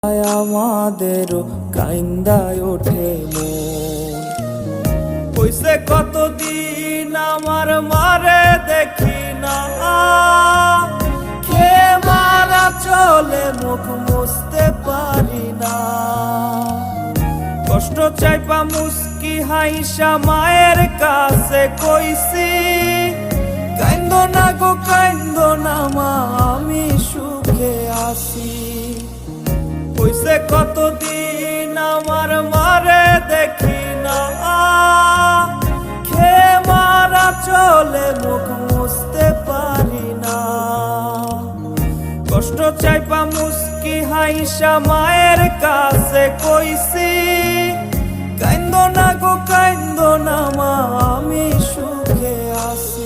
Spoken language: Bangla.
আমাদেরও কাইন্দায় ওঠে মন। কইছে কতদিন আমার মারে দেখি না, খেয়ে মারা চলে মুখ মুছতে পারি না। কষ্ট চাইপা মুস্কি হাইসা মায়ের কাছে কইছি, কাইন্দো না গো কাইন্দো না মা, আমি সুখে আছি। কইছে কতদিন আমার মারে দেখি না, খেয়ে মারা চলে মুখ মুছতে পারি না। কষ্ট চাইপা মুস্কি হাইসা মায়ের কাছে কইছি, কাইন্দো না গো কাইন্দো না মা, আমি সুখে আছি।